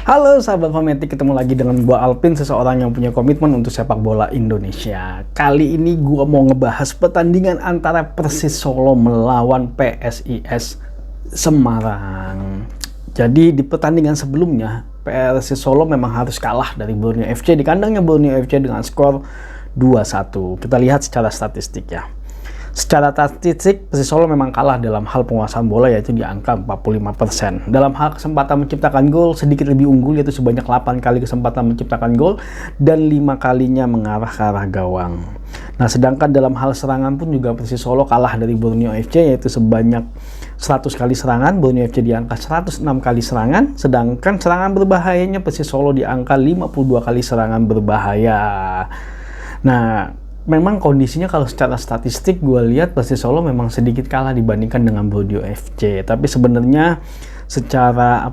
Halo sahabat Fanatik, ketemu lagi dengan gua Alpin, seseorang yang punya komitmen untuk sepak bola Indonesia. Kali ini gua mau ngebahas pertandingan antara Persis Solo melawan PSIS Semarang. Jadi di pertandingan sebelumnya, Persis Solo memang harus kalah dari Borneo FC di kandangnya Borneo FC dengan skor 2-1. Kita lihat secara statistik ya. Secara statistik, Persis Solo memang kalah dalam hal penguasaan bola, yaitu di angka 45%. Dalam hal kesempatan menciptakan gol, sedikit lebih unggul, yaitu sebanyak 8 kali kesempatan menciptakan gol, dan 5 kalinya mengarah ke arah gawang. Nah, sedangkan dalam hal serangan pun juga Persis Solo kalah dari Borneo FC, yaitu sebanyak 100 kali serangan, Borneo FC di angka 106 kali serangan, sedangkan serangan berbahayanya Persis Solo di angka 52 kali serangan berbahaya. Nah, memang kondisinya kalau secara statistik gue lihat Persis Solo memang sedikit kalah dibandingkan dengan Borneo FC. Tapi sebenarnya secara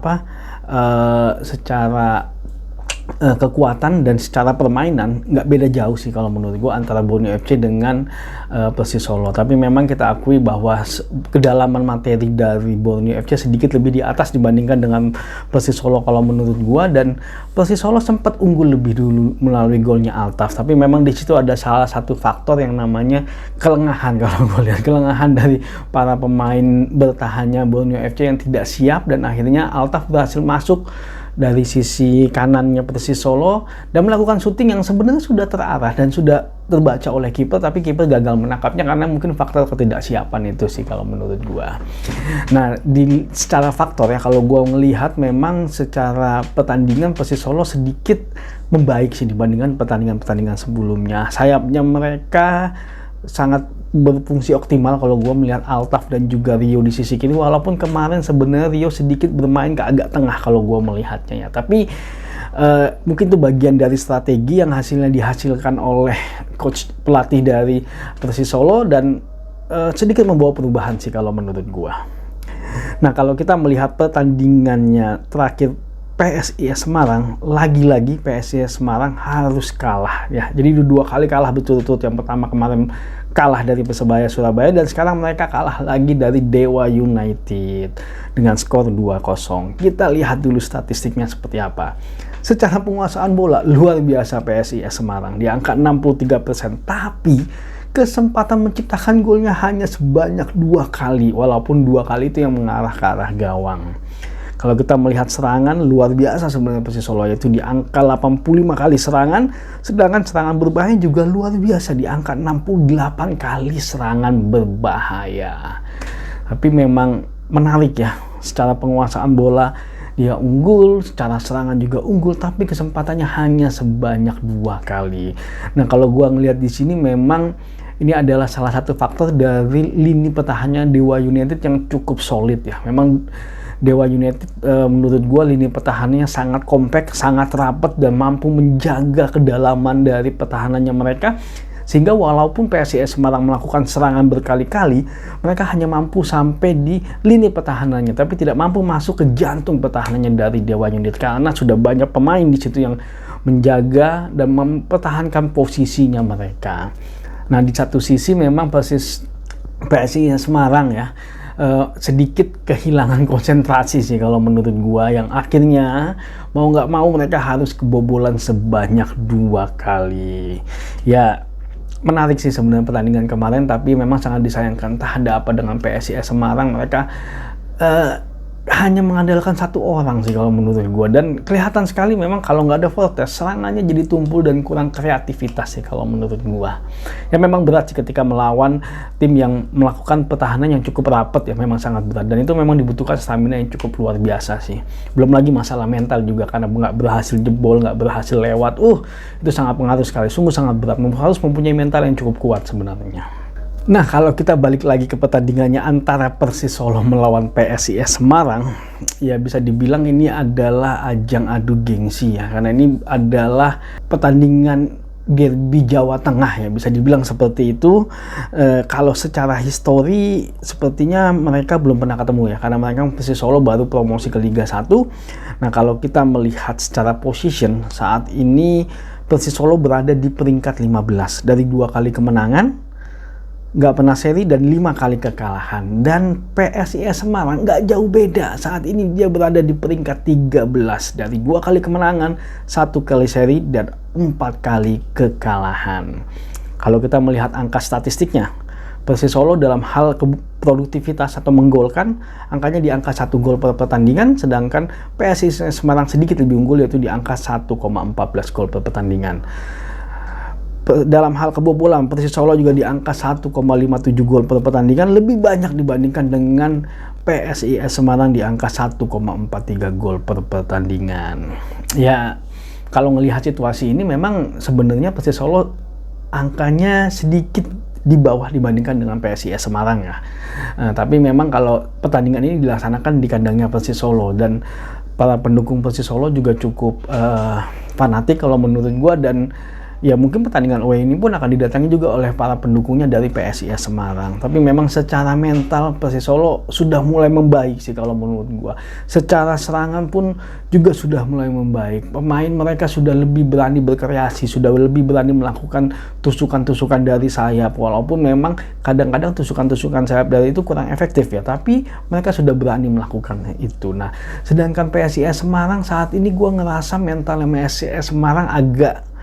kekuatan dan secara permainan nggak beda jauh sih kalau menurut gue antara Borneo FC dengan Persis Solo. Tapi memang kita akui bahwa kedalaman materi dari Borneo FC sedikit lebih di atas dibandingkan dengan Persis Solo kalau menurut gue, dan Persis Solo sempat unggul lebih dulu melalui golnya Altaf. Tapi memang di situ ada salah satu faktor yang namanya kelengahan, kalau gue lihat kelengahan dari para pemain bertahannya Borneo FC yang tidak siap, dan akhirnya Altaf berhasil masuk dari sisi kanannya Persis Solo dan melakukan syuting yang sebenarnya sudah terarah dan sudah terbaca oleh kiper, tapi kiper gagal menangkapnya karena mungkin faktor ketidaksiapan itu sih kalau menurut gua. Nah, secara faktor ya, kalau gua melihat memang secara pertandingan Persis Solo sedikit membaik sih dibandingkan pertandingan-pertandingan sebelumnya. Sayapnya mereka sangat berfungsi optimal kalau gue melihat Altaf dan juga Rio di sisi kiri, walaupun kemarin sebenarnya Rio sedikit bermain ke agak tengah kalau gue melihatnya ya, tapi mungkin itu bagian dari strategi yang hasilnya dihasilkan oleh coach pelatih dari Persis Solo dan sedikit membawa perubahan sih kalau menurut gue. Nah, kalau kita melihat pertandingannya terakhir PSIS Semarang, lagi-lagi PSIS Semarang harus kalah ya. Jadi dua kali kalah betul-betul. Yang pertama kemarin kalah dari Persebaya Surabaya, dan sekarang mereka kalah lagi dari Dewa United dengan skor 2-0. Kita lihat dulu statistiknya seperti apa. Secara penguasaan bola luar biasa PSIS Semarang di angka 63%, tapi kesempatan menciptakan golnya hanya sebanyak 2 kali, walaupun 2 kali itu yang mengarah ke arah gawang. Kalau kita melihat serangan, luar biasa sebenarnya Persis Solo, yaitu di angka 85 kali serangan, sedangkan serangan berbahaya juga luar biasa di angka 68 kali serangan berbahaya. Tapi memang menarik ya, secara penguasaan bola dia unggul, secara serangan juga unggul, tapi kesempatannya hanya sebanyak 2 kali. Nah, kalau gua ngelihat di sini memang ini adalah salah satu faktor dari lini pertahanannya Dewa United yang cukup solid ya. Memang Dewa United menurut gue lini pertahanannya sangat kompak, sangat rapat, dan mampu menjaga kedalaman dari pertahanannya mereka, sehingga walaupun PSIS Semarang melakukan serangan berkali-kali, mereka hanya mampu sampai di lini pertahanannya, tapi tidak mampu masuk ke jantung pertahanannya dari Dewa United karena sudah banyak pemain di situ yang menjaga dan mempertahankan posisinya mereka. Nah, di satu sisi memang PSIS Semarang ya sedikit kehilangan konsentrasi sih kalau menurut gua, yang akhirnya mau nggak mau mereka harus kebobolan sebanyak 2 kali. Ya, menarik sih sebenarnya pertandingan kemarin, tapi memang sangat disayangkan entah ada apa dengan PSIS Semarang, mereka hanya mengandalkan satu orang sih kalau menurut gue, dan kelihatan sekali memang kalau nggak ada Fortes serangannya jadi tumpul dan kurang kreativitas sih kalau menurut gue. Ya, memang berat sih ketika melawan tim yang melakukan pertahanan yang cukup rapat ya, memang sangat berat, dan itu memang dibutuhkan stamina yang cukup luar biasa sih. Belum lagi masalah mental juga, karena nggak berhasil jebol, nggak berhasil lewat, itu sangat pengaruh sekali, sungguh sangat berat, harus mempunyai mental yang cukup kuat sebenarnya. Nah, kalau kita balik lagi ke pertandingannya antara Persis Solo melawan PSIS Semarang, ya bisa dibilang ini adalah ajang adu gengsi ya, karena ini adalah pertandingan derby Jawa Tengah ya, bisa dibilang seperti itu. Kalau secara histori sepertinya mereka belum pernah ketemu ya, karena mereka Persis Solo baru promosi ke Liga 1. Nah, kalau kita melihat secara position saat ini Persis Solo berada di peringkat 15 dari 2 kali kemenangan, nggak pernah seri dan 5 kali kekalahan. Dan PSIS Semarang nggak jauh beda. Saat ini dia berada di peringkat 13 dari 2 kali kemenangan, 1 kali seri, dan 4 kali kekalahan. Kalau kita melihat angka statistiknya, Persis Solo dalam hal produktivitas atau menggolkan, angkanya di angka 1 gol per pertandingan, sedangkan PSIS Semarang sedikit lebih unggul, yaitu di angka 1,14 gol per pertandingan. Dalam hal kebobolan, Persis Solo juga di angka 1,57 gol per pertandingan, lebih banyak dibandingkan dengan PSIS Semarang di angka 1,43 gol per pertandingan. Ya, kalau melihat situasi ini memang sebenarnya Persis Solo angkanya sedikit di bawah dibandingkan dengan PSIS Semarang ya. Tapi memang kalau pertandingan ini dilaksanakan di kandangnya Persis Solo, dan para pendukung Persis Solo juga cukup fanatik kalau menurut gua, dan ya mungkin pertandingan away ini pun akan didatangi juga oleh para pendukungnya dari PSIS Semarang. Tapi memang secara mental Persis Solo sudah mulai membaik sih kalau menurut gua. Secara serangan pun juga sudah mulai membaik. Pemain mereka sudah lebih berani berkreasi, sudah lebih berani melakukan tusukan-tusukan dari sayap. Walaupun memang kadang-kadang tusukan-tusukan sayap dari itu kurang efektif ya, tapi mereka sudah berani melakukan itu. Nah, sedangkan PSIS Semarang saat ini gua ngerasa mentalnya PSIS Semarang agak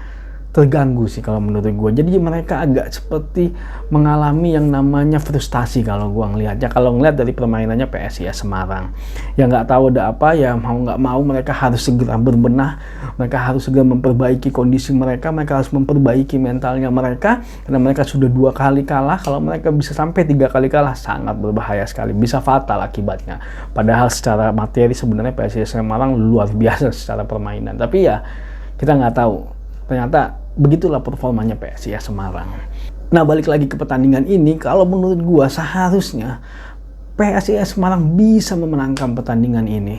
terganggu sih kalau menurut gue. Jadi mereka agak seperti mengalami yang namanya frustasi kalau gue ngelihatnya. Kalau ngelihat dari permainannya PSIS Semarang, ya nggak tahu ada apa, ya mau nggak mau mereka harus segera berbenah, mereka harus segera memperbaiki kondisi mereka harus memperbaiki mentalnya mereka, karena mereka sudah 2 kali kalah. Kalau mereka bisa sampai 3 kali kalah, sangat berbahaya sekali, bisa fatal akibatnya. Padahal secara materi sebenarnya PSIS Semarang luar biasa secara permainan, tapi ya kita nggak tahu, ternyata begitulah performanya PSIS Semarang. Nah, balik lagi ke pertandingan ini, kalau menurut gua seharusnya PSIS Semarang bisa memenangkan pertandingan ini.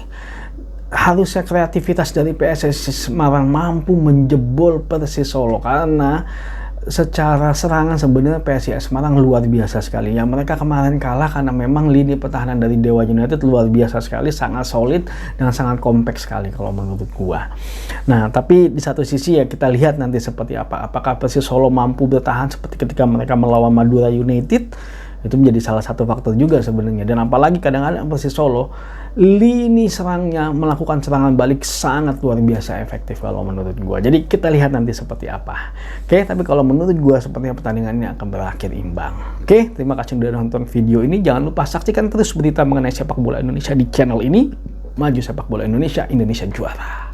Harusnya kreativitas dari PSIS Semarang mampu menjebol Persis Solo, karena secara serangan sebenarnya PSIS Semarang luar biasa sekali. Ya, mereka kemarin kalah karena memang lini pertahanan dari Dewa United luar biasa sekali, sangat solid dan sangat kompleks sekali kalau menurut gua. Nah, tapi di satu sisi ya kita lihat nanti seperti apa. Apakah Persis Solo mampu bertahan seperti ketika mereka melawan Madura United? Itu menjadi salah satu faktor juga sebenarnya. Dan apalagi kadang-kadang Persis Solo lini serangnya melakukan serangan balik sangat luar biasa efektif kalau menurut gua. Jadi kita lihat nanti seperti apa. Oke, tapi kalau menurut gua sepertinya pertandingan ini akan berakhir imbang. Oke, terima kasih sudah nonton video ini. Jangan lupa saksikan terus berita mengenai sepak bola Indonesia di channel ini. Maju sepak bola Indonesia, Indonesia juara.